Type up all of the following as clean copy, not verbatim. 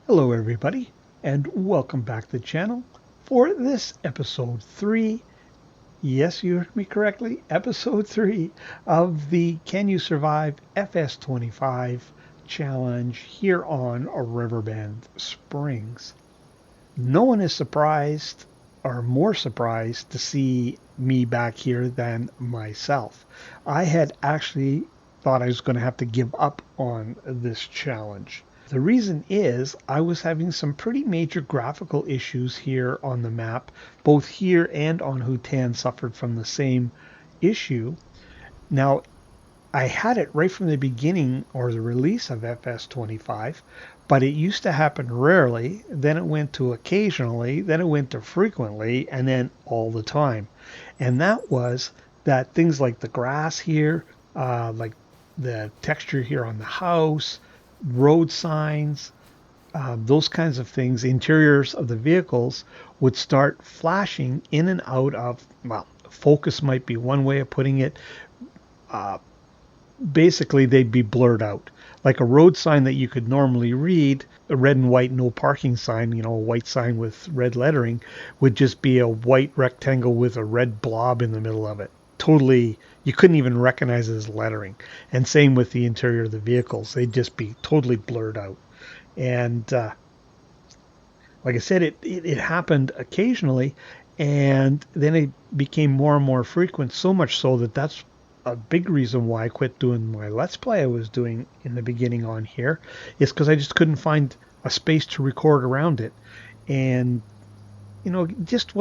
Hello everybody, and welcome back to the channel for this episode 3. Yes, you heard me correctly, episode 3 of the Can You Survive FS25 challenge here on Riverbend Springs. No one is surprised or more surprised to see me back here than myself. I had actually thought I was going to have to give up on this challenge. The reason is I was having some pretty major graphical issues here on the map. Both here and on Hutan suffered from the same issue. Now, I had it right from the beginning or the release of FS25, but it used to happen rarely, then it went to occasionally, then it went to frequently, and then all the time. And that was that things like the grass here, like the texture here on the house, road signs, those kinds of things, interiors of the vehicles would start flashing in and out of, well, focus might be one way of putting it. Basically, they'd be blurred out. Like a road sign that you could normally read, a red and white no parking sign, a white sign with red lettering, would just be a white rectangle with a red blob in the middle of it. Totally, you couldn't even recognize it as lettering. And same with the interior of the vehicles. They'd just be totally blurred out. And like I said, it happened occasionally, and then it became more and more frequent, so much so that that's a big reason why I quit doing my Let's Play I was doing in the beginning on here, is because I just couldn't find a space to record around it. And, it just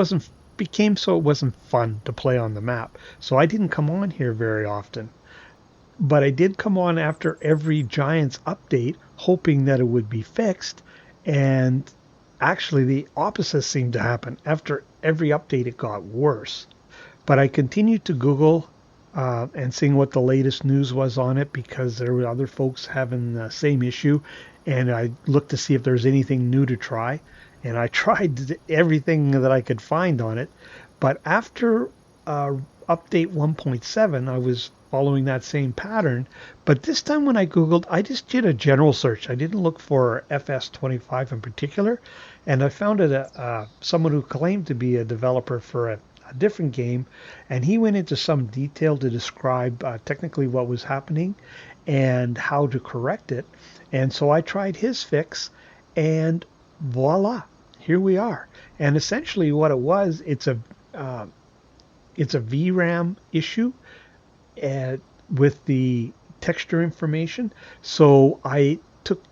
became so it wasn't fun to play on the map. So I didn't come on here very often. But I did come on after every Giants update, hoping that it would be fixed. And actually, the opposite seemed to happen. After every update, it got worse. But I continued to Google and seeing what the latest news was on it because there were other folks having the same issue. And I looked to see if there's anything new to try. And I tried everything that I could find on it. But after update 1.7, I was following that same pattern. But this time when I Googled, I just did a general search. I didn't look for FS25 in particular. And I found someone who claimed to be a developer for a different game. And he went into some detail to describe technically what was happening and how to correct it. And so I tried his fix, and voila, here we are. And essentially what it was, it's a VRAM issue with the texture information. So I took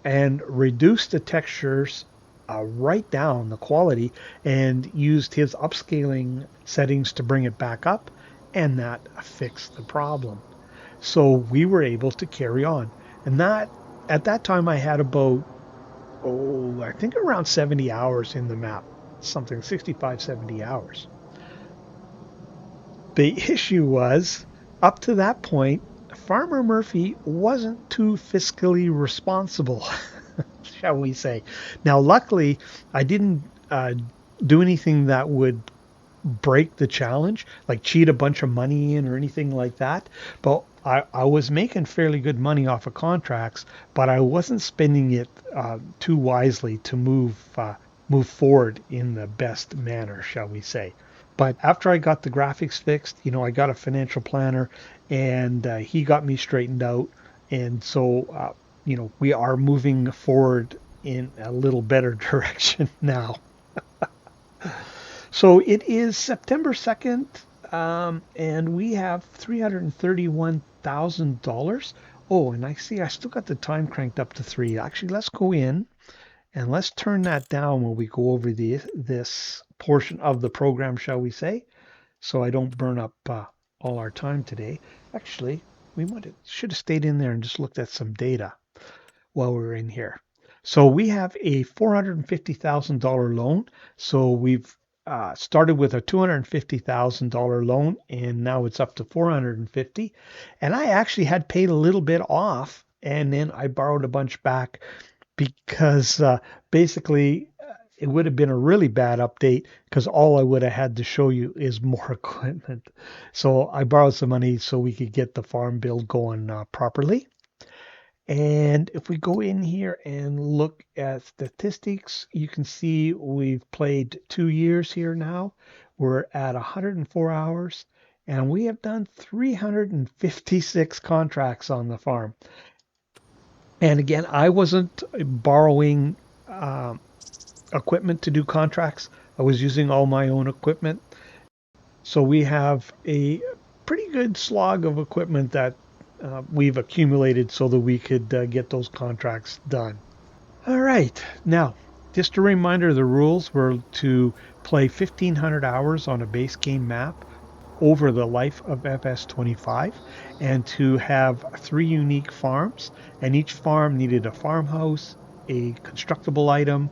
and reduced the textures right down the quality and used his upscaling settings to bring it back up, and that fixed the problem. So we were able to carry on. And that at that time I had about, I think around 70 hours in the map, something 65, 70 hours. The issue was, up to that point, Farmer Murphy wasn't too fiscally responsible, shall we say. Now, luckily, I didn't do anything that would break the challenge, like cheat a bunch of money in or anything like that. But I was making fairly good money off of contracts, but I wasn't spending it too wisely to move forward in the best manner, shall we say. But after I got the graphics fixed, I got a financial planner, and he got me straightened out. And so, we are moving forward in a little better direction now. So it is September 2nd, and we have $331,000. Oh, and I see I still got the time cranked up to 3. Actually, let's go in and let's turn that down when we go over this portion of the program, shall we say, so I don't burn up all our time today. Actually, we should have stayed in there and just looked at some data while we were in here. So we have a $450,000 loan. So we've started with a $250,000 loan, and now it's up to $450,000. And I actually had paid a little bit off, and then I borrowed a bunch back because basically it would have been a really bad update because all I would have had to show you is more equipment. So I borrowed some money so we could get the farm build going properly. And if we go in here and look at statistics, you can see we've played 2 years here now. We're at 104 hours, and we have done 356 contracts on the farm. And again, I wasn't borrowing um, equipment to do contracts. I was using all my own equipment. So we have a pretty good slog of equipment that we've accumulated so that we could get those contracts done. All right. Now, just a reminder, the rules were to play 1,500 hours on a base game map over the life of FS25 and to have 3 unique farms. And each farm needed a farmhouse, a constructible item,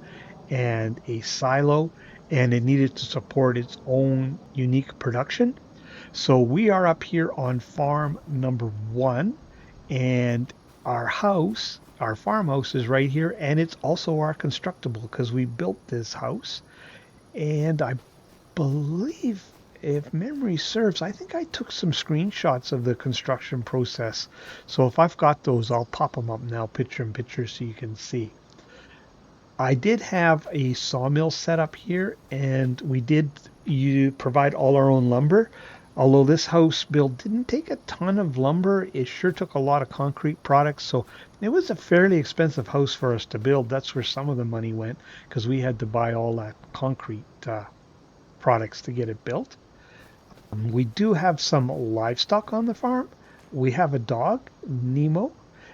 and a silo, and it needed to support its own unique production. So we are up here on farm number 1, and our farmhouse is right here, and it's also our constructible because we built this house. And I believe, if memory serves, I think I took some screenshots of the construction process. So if I've got those, I'll pop them up now, picture in picture, so you can see. I did have a sawmill set up here, and we did provide all our own lumber. Although this house build didn't take a ton of lumber, it sure took a lot of concrete products. So it was a fairly expensive house for us to build. That's where some of the money went because we had to buy all that concrete products to get it built. We do have some livestock on the farm. We have a dog, Nemo,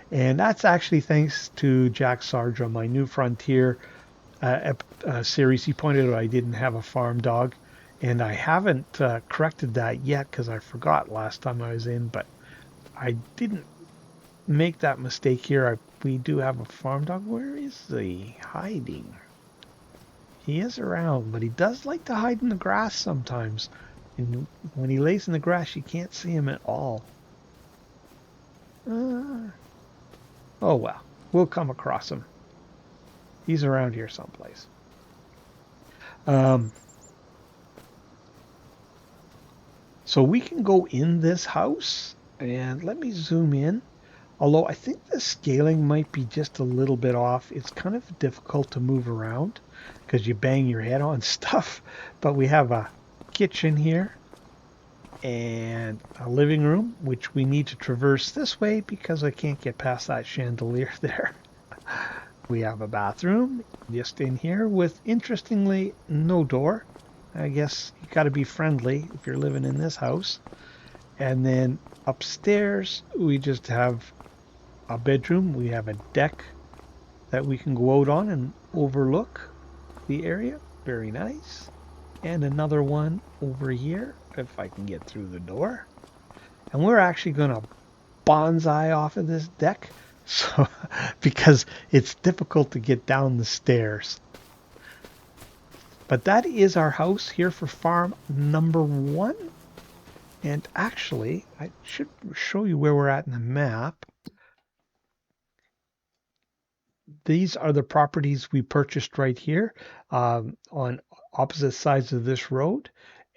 and that's actually thanks to Jack Sargent, my New Frontier series. He pointed out I didn't have a farm dog, and I haven't corrected that yet because I forgot last time I was in, but I didn't make that mistake here. We do have a farm dog. Where is he hiding? He is around, but he does like to hide in the grass sometimes. And when he lays in the grass, you can't see him at all. Uh, oh well, we'll come across him. He's around here someplace. Um, so we can go in this house, and let me zoom in. Although I think the scaling might be just a little bit off. It's kind of difficult to move around because you bang your head on stuff. But we have a kitchen here and a living room, which we need to traverse this way because I can't get past that chandelier there. We have a bathroom just in here with, interestingly, no door. I guess you got to be friendly if you're living in this house. And then upstairs, we just have a bedroom. We have a deck that we can go out on and overlook the area. Very nice. And another one over here, if I can get through the door. And we're actually going to bonsai off of this deck, so because it's difficult to get down the stairs. But that is our house here for farm number 1. And actually, I should show you where we're at in the map. These are the properties we purchased right here on opposite sides of this road.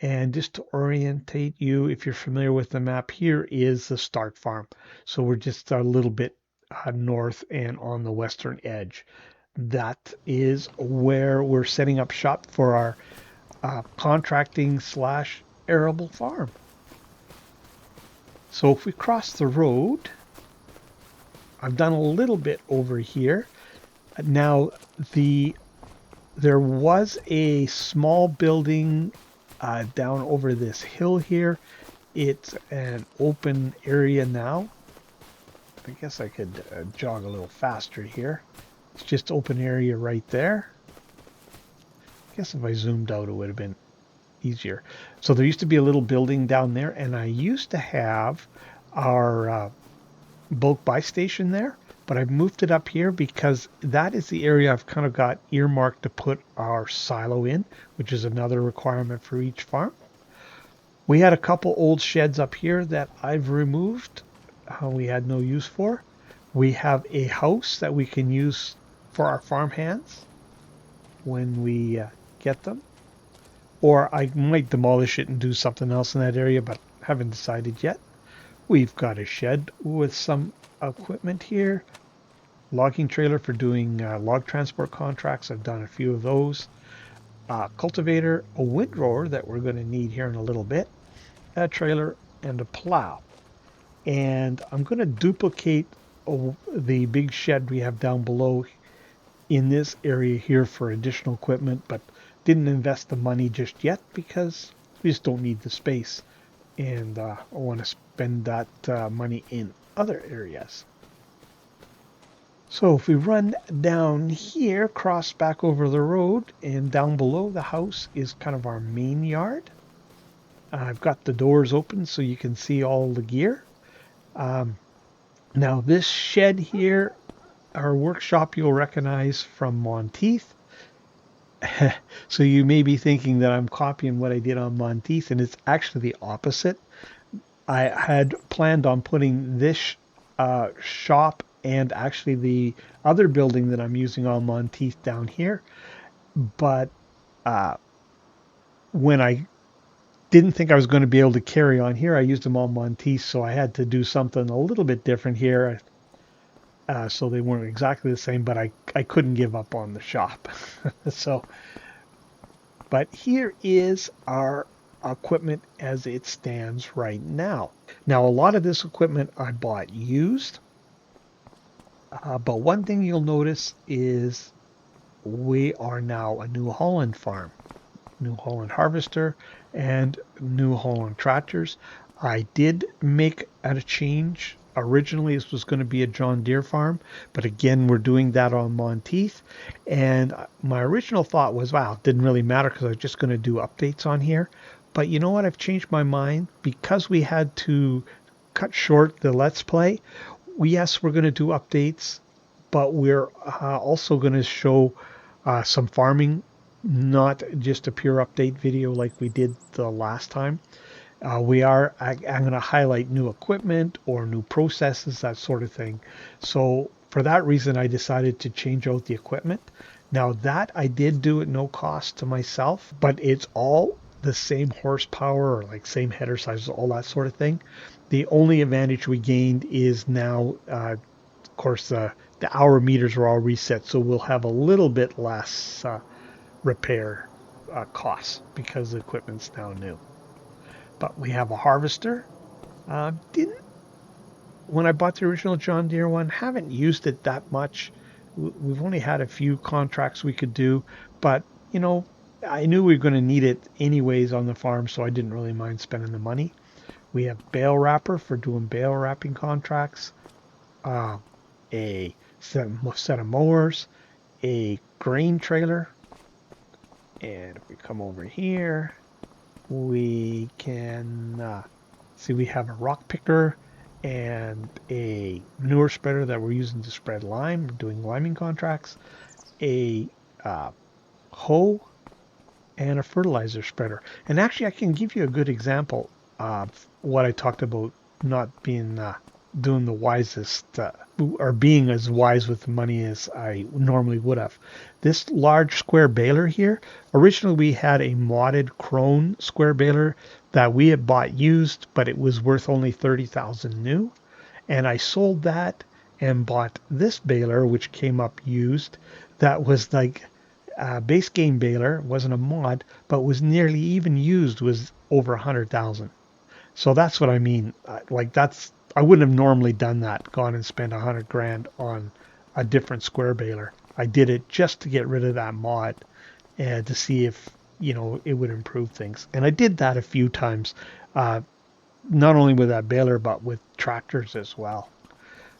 And just to orientate you, if you're familiar with the map, here is the start farm. So we're just a little bit north and on the western edge. That is where we're setting up shop for our contracting / arable farm. So if we cross the road, I've done a little bit over here. Now, there was a small building down over this hill here. It's an open area now. I guess I could jog a little faster here. It's just open area right there. I guess if I zoomed out, it would have been easier. So there used to be a little building down there, and I used to have our bulk buy station there, but I've moved it up here because that is the area I've kind of got earmarked to put our silo in, which is another requirement for each farm. We had a couple old sheds up here that I've removed. We had no use for. We have a house that we can use for our farm hands when we get them. Or I might demolish it and do something else in that area, but haven't decided yet. We've got a shed with some equipment here. logging trailer for doing log transport contracts. I've done a few of those. Cultivator, a windrower that we're going to need here in a little bit, a trailer, and a plow. And I'm going to duplicate the big shed we have down below in this area here for additional equipment, but didn't invest the money just yet because we just don't need the space. And I want to spend that money in other areas. So if we run down here, cross back over the road, and down below the house is kind of our main yard. I've got the doors open so you can see all the gear. Now this shed here, our workshop, you'll recognize from Monteith. So you may be thinking that I'm copying what I did on Monteith, and it's actually the opposite. I had planned on putting this shop and actually the other building that I'm using on Monteith down here, but when I didn't think I was going to be able to carry on here, I used them on Monteith, so I had to do something a little bit different here. So they weren't exactly the same, but I couldn't give up on the shop. But here is our equipment as it stands right now. Now, a lot of this equipment I bought used, but one thing you'll notice is we are now a New Holland farm. New Holland harvester and New Holland tractors. I did make a change. Originally, this was going to be a John Deere farm, but again, we're doing that on Monteith. And my original thought was, wow, it didn't really matter because I was just going to do updates on here. But you know what? I've changed my mind because we had to cut short the Let's Play. Yes, we're going to do updates, but we're also going to show some farming, not just a pure update video like we did the last time. I'm going to highlight new equipment or new processes, that sort of thing. So for that reason, I decided to change out the equipment. Now that I did do at no cost to myself, but it's all the same horsepower or like same header sizes, all that sort of thing. The only advantage we gained is now, of course, the hour meters are all reset, so we'll have a little bit less repair costs because the equipment's now new. But we have a harvester. When I bought the original John Deere one, haven't used it that much. We've only had a few contracts we could do, but you know, I knew we were going to need it anyways on the farm, so I didn't really mind spending the money. We have bale wrapper for doing bale wrapping contracts, a set of mowers, a grain trailer, and if we come over here, we can see we have a rock picker and a manure spreader that we're using to spread lime. We're doing liming contracts, a hoe, and a fertilizer spreader. And actually, I can give you a good example of what I talked about not being doing the wisest or being as wise with the money as I normally would have. This large square baler here, originally we had a modded Krone square baler that we had bought used, but it was worth only $30,000 new. And I sold that and bought this baler, which came up used, that was like a base game baler, wasn't a mod, but was nearly even used, was over 100,000. So that's what I mean. I wouldn't have normally done that, gone and spent $100,000 on a different square baler. I did it just to get rid of that mod and to see if, you know, it would improve things. And I did that a few times, not only with that baler, but with tractors as well.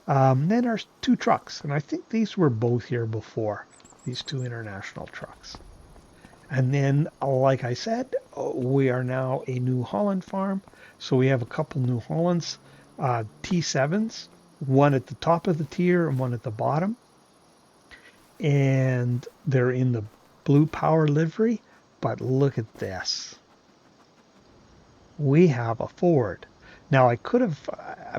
Then there's two trucks, and I think these were both here before, these two international trucks. And then, like I said, we are now a New Holland farm. So we have a couple New Hollands, T7s, one at the top of the tier and one at the bottom. And they're in the blue power livery. But look at this. We have a Ford. Now, I could have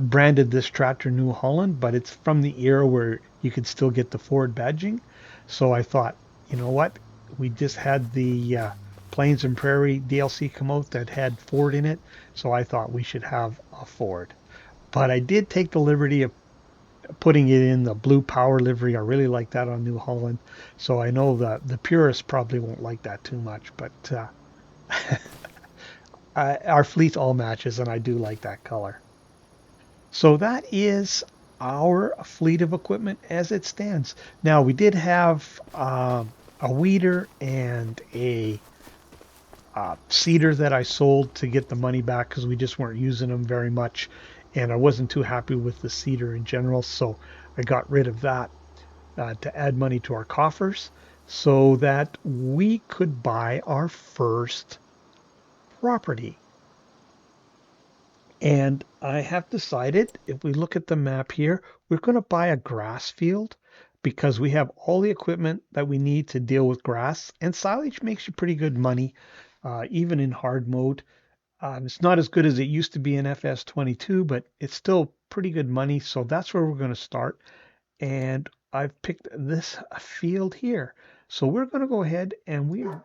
branded this tractor New Holland, but it's from the era where you could still get the Ford badging. So I thought, you know what? We just had the Plains and Prairie DLC come out that had Ford in it, so I thought we should have a Ford. But I did take the liberty of putting it in the blue power livery. I really like that on New Holland. So I know that the purists probably won't like that too much, but our fleet all matches, and I do like that color. So that is our fleet of equipment as it stands. Now, we did have a weeder and a seeder that I sold to get the money back because we just weren't using them very much. And I wasn't too happy with the seeder in general. So I got rid of that to add money to our coffers so that we could buy our first property. And I have decided, if we look at the map here, we're going to buy a grass field because we have all the equipment that we need to deal with grass. And silage makes you pretty good money, even in hard mode. It's not as good as it used to be in FS22, but it's still pretty good money. So that's where we're going to start. And I've picked this field here. So we're going to go ahead and we're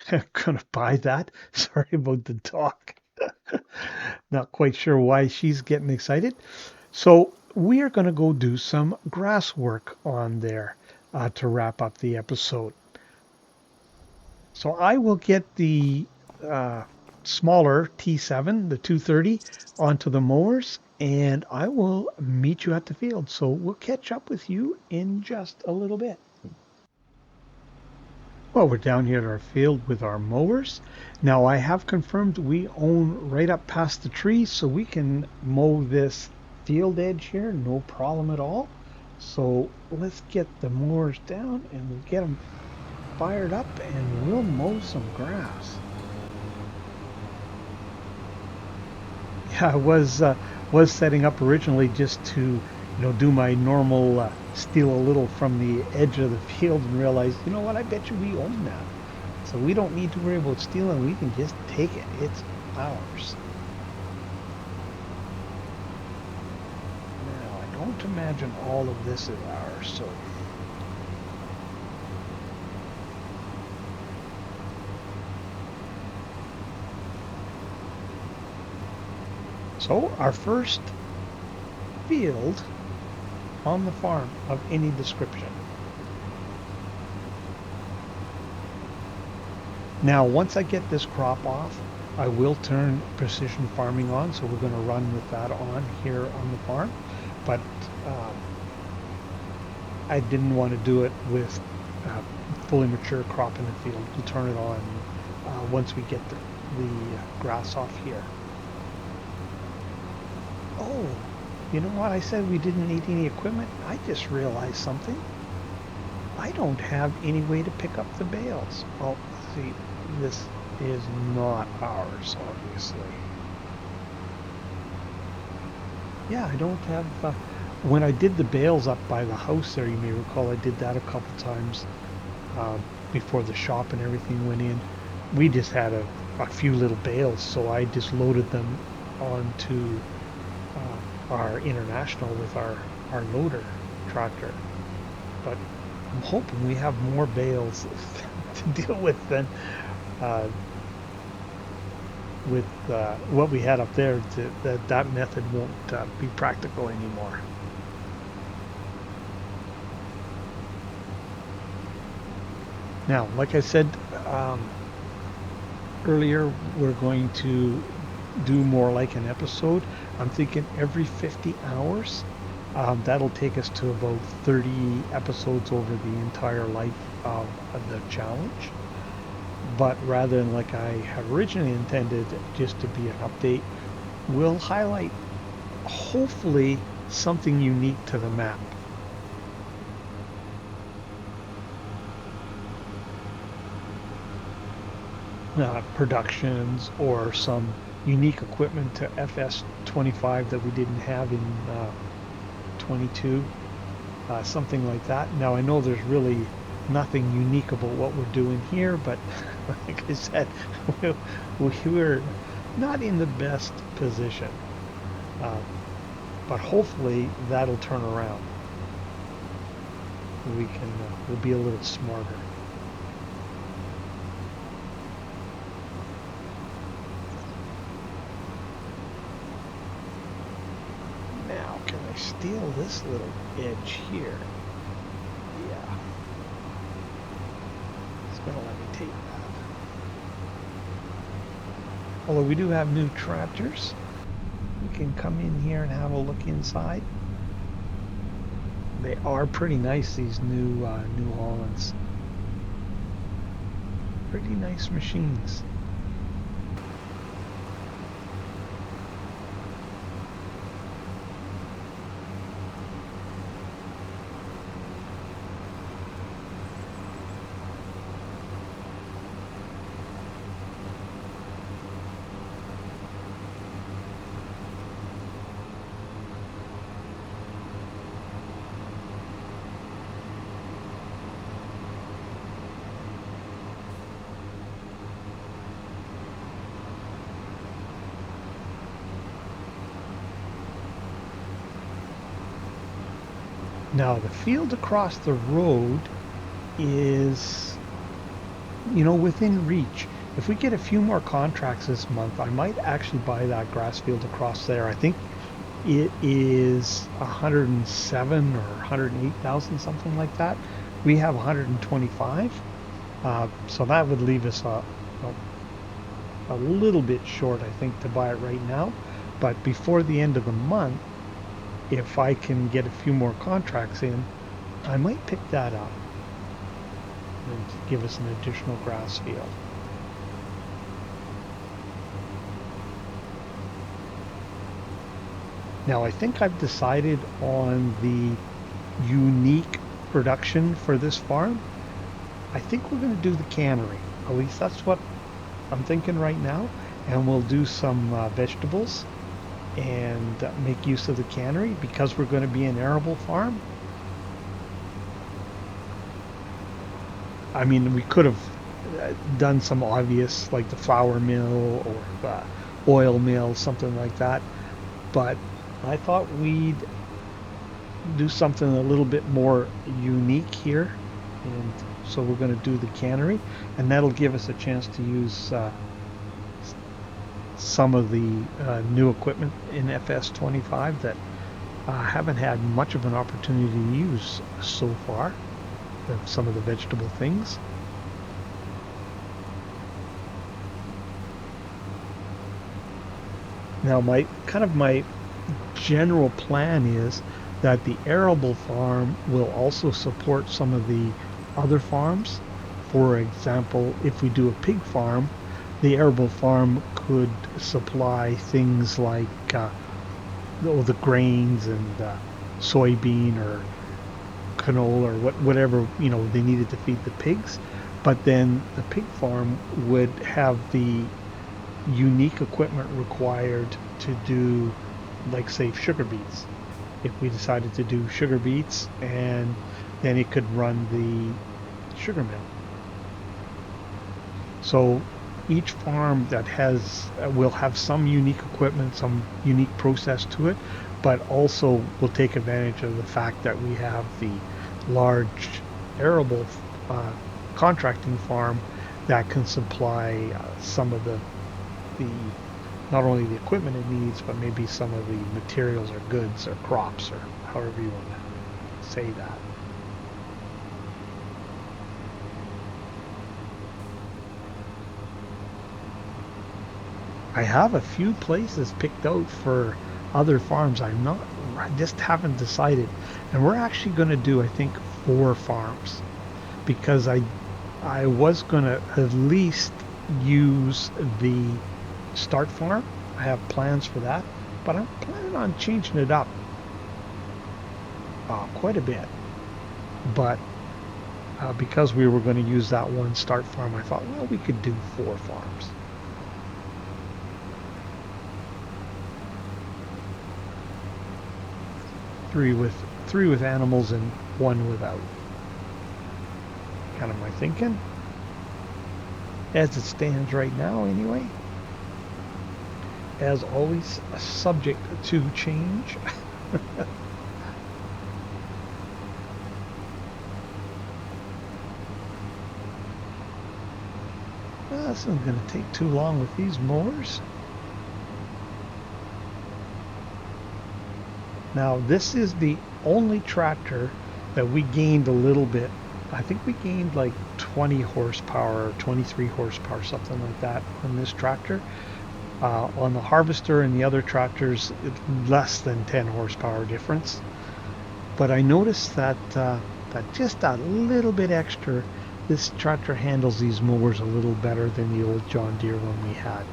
going to buy that. Sorry about the talk. Not quite sure why she's getting excited. So we are going to go do some grass work on there to wrap up the episode. So I will get the uh, smaller T7, the 230, onto the mowers, and I will meet you at the field. So we'll catch up with you in just a little bit. Well, we're down here at our field with our mowers. Now I have confirmed we own right up past the trees, so we can mow this field edge here, no problem at all. So let's get the mowers down and we'll get them fired up and we'll mow some grass. Yeah, I was setting up originally just to do my normal steal a little from the edge of the field and realize, you know what, I bet you we own that. So we don't need to worry about stealing, we can just take it. It's ours. Now, I don't imagine all of this is ours, so our first field on the farm of any description. Now, once I get this crop off, I will turn precision farming on, so we're going to run with that on here on the farm. But I didn't want to do it with fully mature crop in the field. We'll turn it on once we get the grass off here. Oh, you know what? I said we didn't need any equipment. I just realized something. I don't have any way to pick up the bales. Well, see, this is not ours, obviously. Yeah, I don't have... when I did the bales up by the house there, you may recall I did that a couple times before the shop and everything went in. We just had a few little bales, so I just loaded them onto our International with our loader tractor. But I'm hoping we have more bales to deal with than with what we had up there. That method won't be practical anymore. Now, like I said earlier, we're going to do more like an episode. I'm thinking every 50 hours. That'll take us to about 30 episodes over the entire life of the challenge. But rather than like I had originally intended, just to be an update, we'll highlight hopefully something unique to the map. Productions or some unique equipment to FS25 that we didn't have in 22, something like that. Now I know there's really nothing unique about what we're doing here, but like I said, we're not in the best position, but hopefully that'll turn around. We'll be a little smarter. Now, steal this little edge here? Yeah. It's going to let me take that. Although we do have new tractors. We can come in here and have a look inside. They are pretty nice, these New Hollands. Pretty nice machines. Now the field across the road is, within reach. If we get a few more contracts this month, I might actually buy that grass field across there. I think it is 107 or 108,000, something like that. We have 125, so that would leave us a little bit short, I think, to buy it right now. But before the end of the month, if I can get a few more contracts in, I might pick that up and give us an additional grass field. Now I think I've decided on the unique production for this farm. I think we're going to do the cannery. At least that's what I'm thinking right now. And we'll do some vegetables and make use of the cannery because we're going to be an arable farm. I mean, we could have done some obvious, like the flour mill or the oil mill, something like that, but I thought we'd do something a little bit more unique here, and so we're going to do the cannery, and that'll give us a chance to use some of the new equipment in FS25 that haven't had much of an opportunity to use so far, some of the vegetable things. Now my general plan is that the arable farm will also support some of the other farms. For example, if we do a pig farm, the arable farm could supply things like the grains and soybean or canola or whatever they needed to feed the pigs. But then the pig farm would have the unique equipment required to do, like, say, sugar beets. If we decided to do sugar beets, and then it could run the sugar mill. So each farm that will have some unique equipment, some unique process to it, but also will take advantage of the fact that we have the large arable contracting farm that can supply some of the not only the equipment it needs, but maybe some of the materials or goods or crops or however you want to say that. I have a few places picked out for other farms. I just haven't decided. And we're actually going to do, I think, 4 farms, because I was going to at least use the start farm. I have plans for that, but I'm planning on changing it up quite a bit. But because we were going to use that one start farm, I thought, well, we could do 4 farms. Three with animals and 1 without. Kind of my thinking. As it stands right now, anyway. As always, subject to change. Well, this isn't going to take too long with these mowers. Now this is the only tractor that we gained a little bit. I think we gained like 20 horsepower, 23 horsepower, something like that on this tractor. On the harvester and the other tractors, it's less than 10 horsepower difference. But I noticed that just a little bit extra, this tractor handles these mowers a little better than the old John Deere one we had.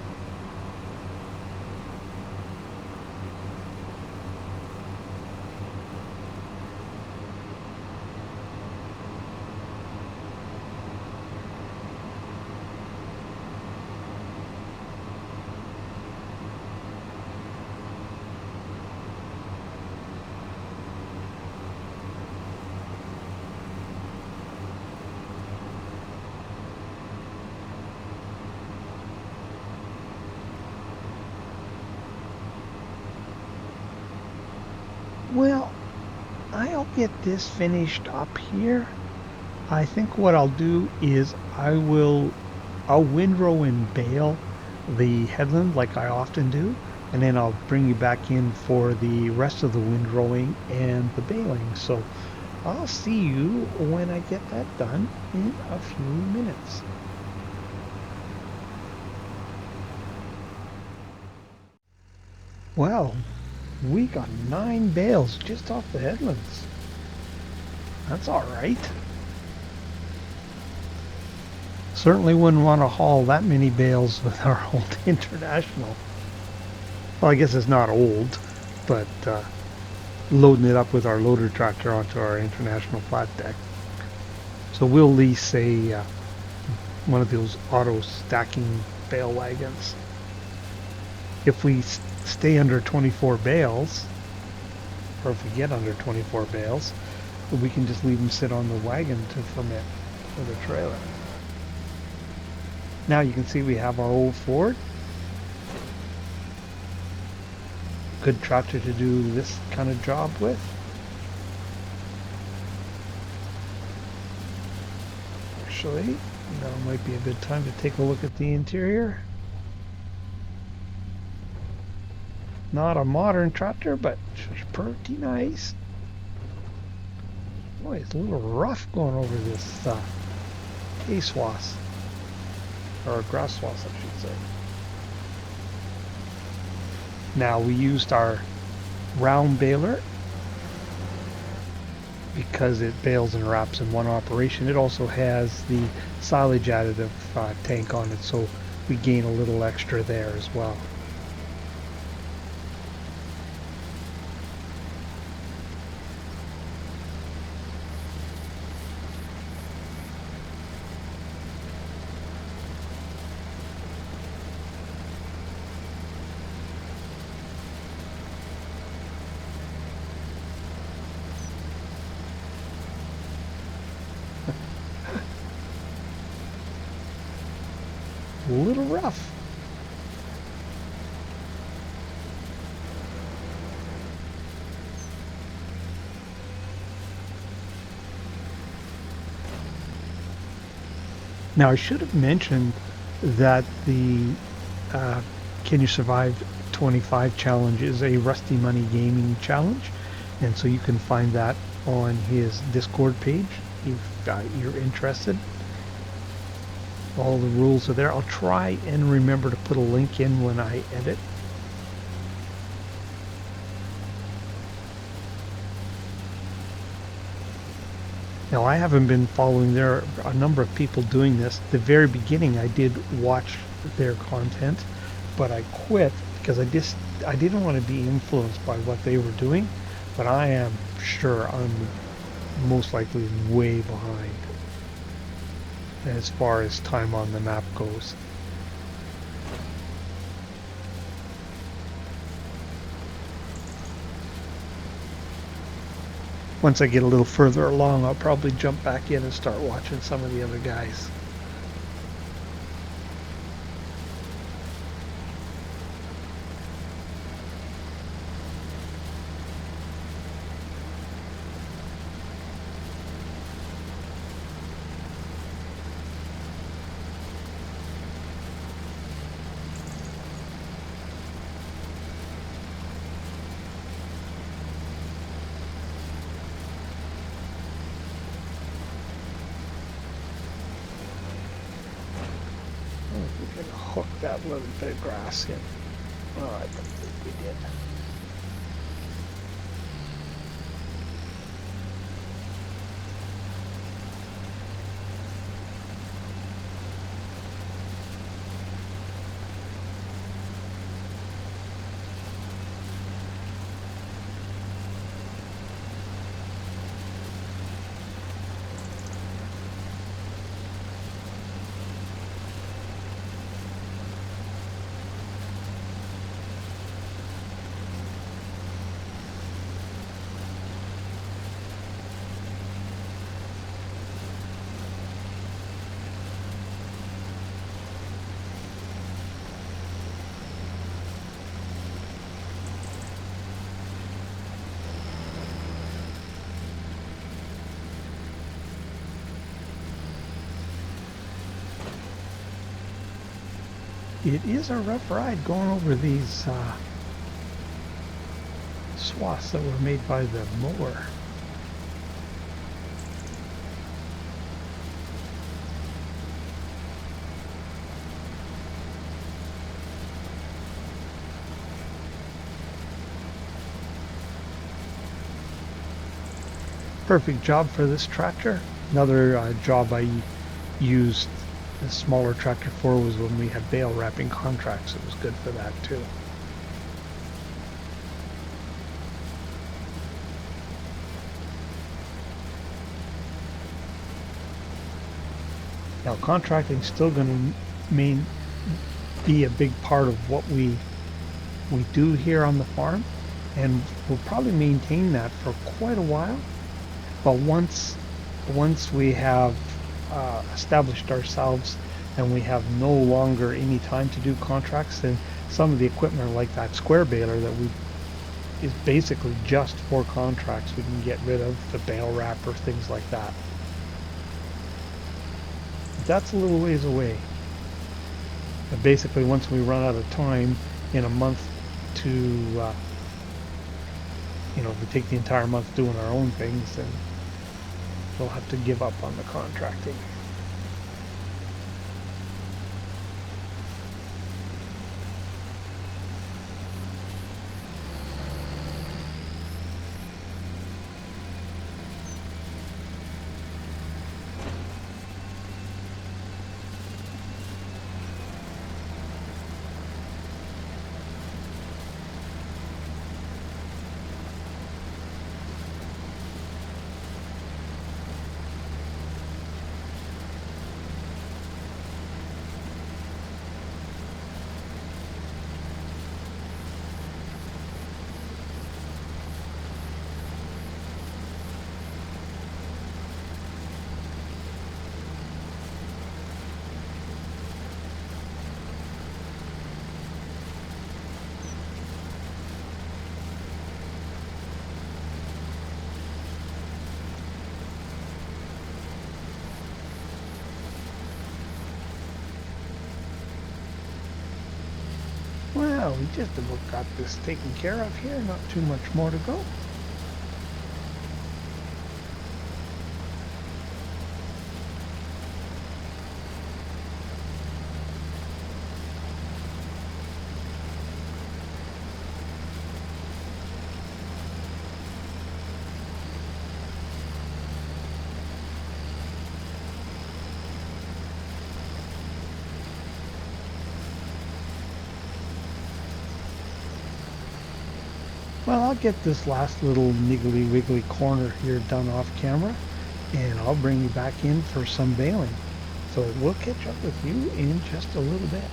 Well, I'll get this finished up here. I think what I'll do is I'll windrow and bale the headland like I often do, and then I'll bring you back in for the rest of the windrowing and the baling. So I'll see you when I get that done in a few minutes. Well, we got 9 bales just off the headlands. That's all right. Certainly wouldn't want to haul that many bales with our old International. Well, I guess it's not old, but loading it up with our loader tractor onto our International flat deck. So we'll lease one of those auto stacking bale wagons. If we stay under 24 bales, or if we get under 24 bales, we can just leave them sit on the wagon to ferment for the trailer. Now you can see we have our old Ford. Good tractor to do this kind of job with. Actually, now might be a good time to take a look at the interior. Not a modern tractor, but it's pretty nice. Boy, it's a little rough going over this hay swaths. Or grass swaths, I should say. Now we used our round baler because it bales and wraps in one operation. It also has the silage additive tank on it, so we gain a little extra there as well. A little rough. Now I should have mentioned that the Can You Survive 25 challenge is a Rusty Money Gaming challenge, and so you can find that on his Discord page if you're interested. All the rules are there. I'll try and remember to put a link in when I edit. Now I haven't been following. There are a number of people doing this. At the very beginning I did watch their content, but I quit because I didn't want to be influenced by what they were doing, but I am sure I'm most likely way behind as far as time on the map goes. Once I get a little further along, I'll probably jump back in and start watching some of the other guys. that little bit of grass in? Oh, I don't think we did. It is a rough ride going over these swaths that were made by the mower. Perfect job for this tractor. Another job I used the smaller tractor for was when we had bale wrapping contracts. It was good for that too. Now contracting is still going to be a big part of what we do here on the farm, and we'll probably maintain that for quite a while. But once we have established ourselves and we have no longer any time to do contracts, then some of the equipment like that square baler that is basically just for contracts, we can get rid of, the bale wrapper, things like that. But that's a little ways away. But basically once we run out of time in a month to if we take the entire month doing our own things, then we'll have to give up on the contracting. Well, we just about got this taken care of here, not too much more to go. Well, I'll get this last little niggly wiggly corner here done off camera, and I'll bring you back in for some baling. So we'll catch up with you in just a little bit.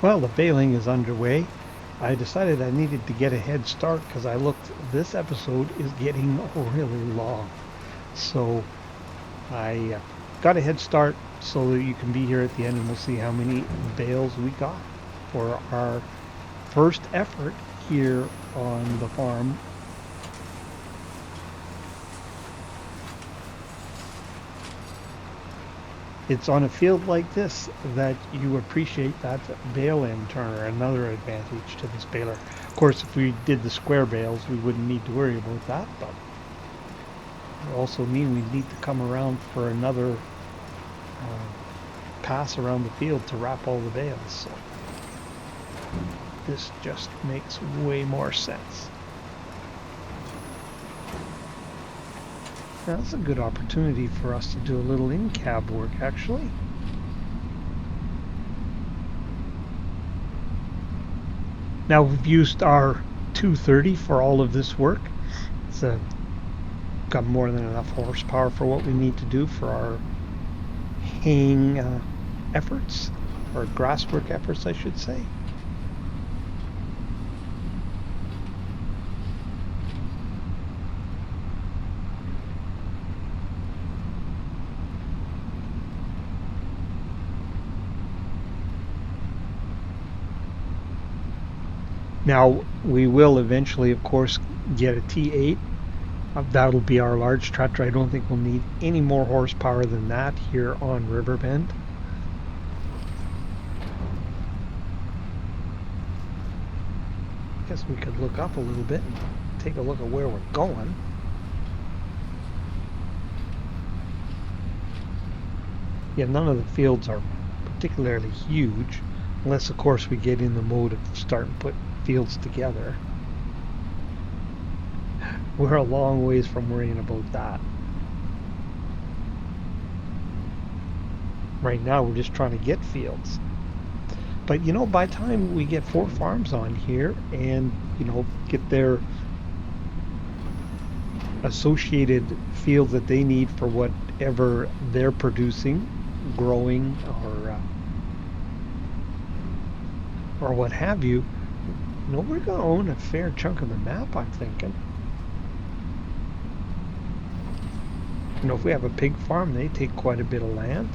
Well, the baling is underway. I decided I needed to get a head start because I looked, this episode is getting really long. So I got a head start so that you can be here at the end and we'll see how many bales we got for our first effort here on the farm. It's on a field like this that you appreciate that bale end turner, another advantage to this baler. Of course, if we did the square bales, we wouldn't need to worry about that, but it also mean we need to come around for another pass around the field to wrap all the bales. So this just makes way more sense. Now, that's a good opportunity for us to do a little in-cab work, actually. Now, we've used our 230 for all of this work. It's got more than enough horsepower for what we need to do for our haying efforts, or grasswork efforts, I should say. Now, we will eventually, of course, get a T8. That'll be our large tractor. I don't think we'll need any more horsepower than that here on Riverbend. I guess we could look up a little bit and take a look at where we're going. Yeah, none of the fields are particularly huge, unless, of course, we get in the mode of starting to put fields together. We're a long ways from worrying about that. Right now we're just trying to get fields. But you know, by the time we get 4 farms on here and, you know, get their associated fields that they need for whatever they're producing, growing, or what have you, you know, we're going to own a fair chunk of the map, I'm thinking. You know, if we have a pig farm, they take quite a bit of land.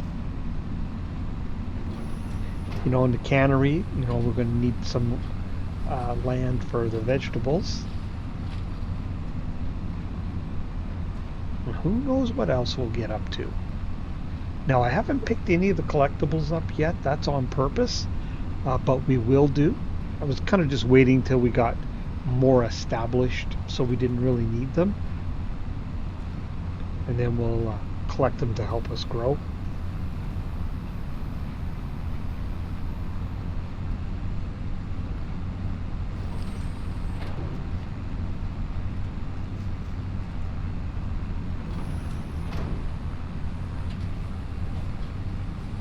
You know, in the cannery, you know, we're going to need some land for the vegetables. And who knows what else we'll get up to. Now, I haven't picked any of the collectibles up yet. That's on purpose, but we will do. I was kind of just waiting till we got more established, so we didn't really need them. And then we'll collect them to help us grow.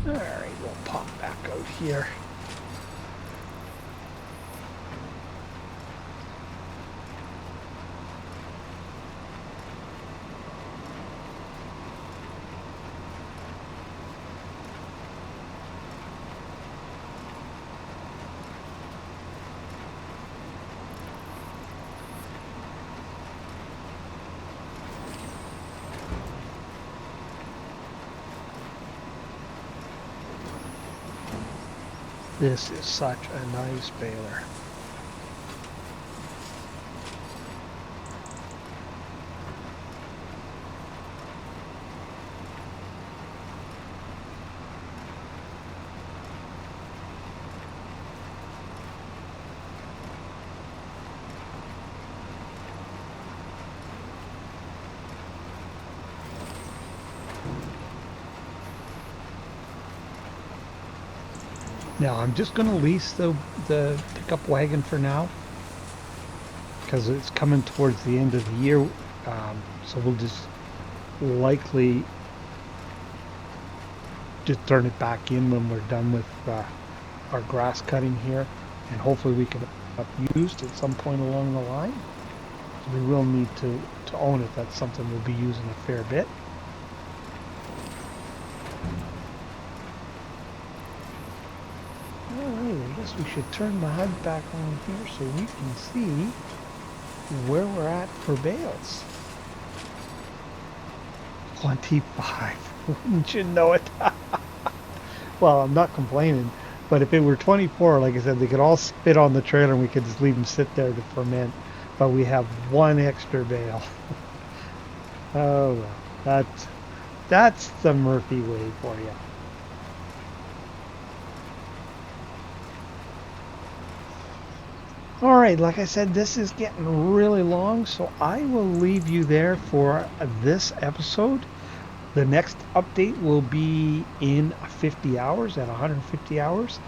Alright, we'll pop back out here. This is such a nice baler. Now I'm just going to lease the pickup wagon for now, because it's coming towards the end of the year, so we'll just likely just turn it back in when we're done with our grass cutting here, and hopefully we can have used at some point along the line. We will need to own it. That's something we'll be using a fair bit. I guess we should turn the HUD back on here so we can see where we're at for bales. 25. Wouldn't you know it? Well, I'm not complaining, but if it were 24, like I said, they could all fit on the trailer and we could just leave them sit there to ferment. But we have one extra bale. Oh, well, that's the Murphy way for you. Alright, like I said, this is getting really long, so I will leave you there for this episode. The next update will be in 50 hours, at 150 hours,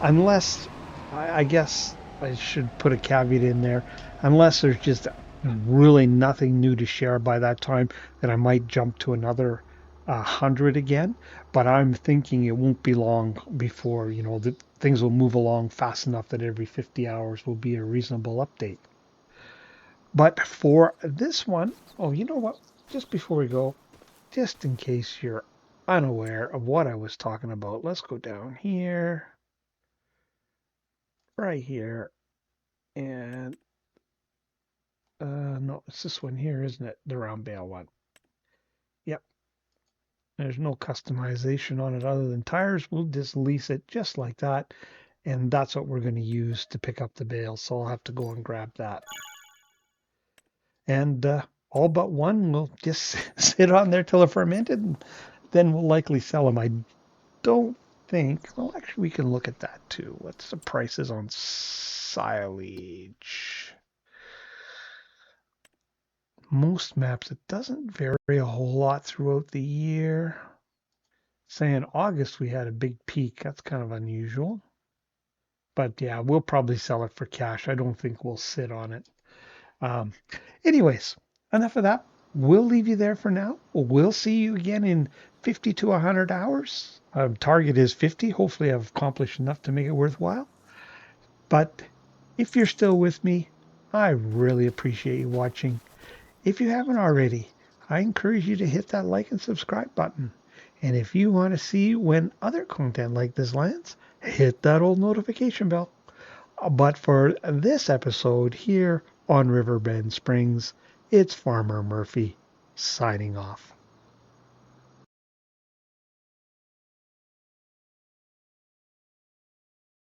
unless I guess I should put a caveat in there, unless there's just really nothing new to share by that time, that I might jump to another 100 again. But I'm thinking it won't be long before, the things will move along fast enough that every 50 hours will be a reasonable update. But for this one, oh, you know what? Just before we go, just in case you're unaware of what I was talking about, let's go down here, right here, and no, it's this one here, isn't it? The round bale one. Yep. There's no customization on it other than tires. We'll just lease it just like that, and that's what we're going to use to pick up the bale. So I'll have to go and grab that. And all but one will just sit on there till they're fermented, and then we'll likely sell them. I don't think. Well, actually, we can look at that too. What's the prices on silage? Most maps, it doesn't vary a whole lot throughout the year. Say in August we had a big peak. That's kind of unusual. But yeah, we'll probably sell it for cash. I don't think we'll sit on it. Um, anyways, enough of that. We'll leave you there for now. We'll see you again in 50 to 100 hours. Target is 50. Hopefully, I've accomplished enough to make it worthwhile. But if you're still with me, I really appreciate you watching. If you haven't already, I encourage you to hit that like and subscribe button. And if you want to see when other content like this lands, hit that old notification bell. But for this episode here on Riverbend Springs, it's Farmer Murphy signing off.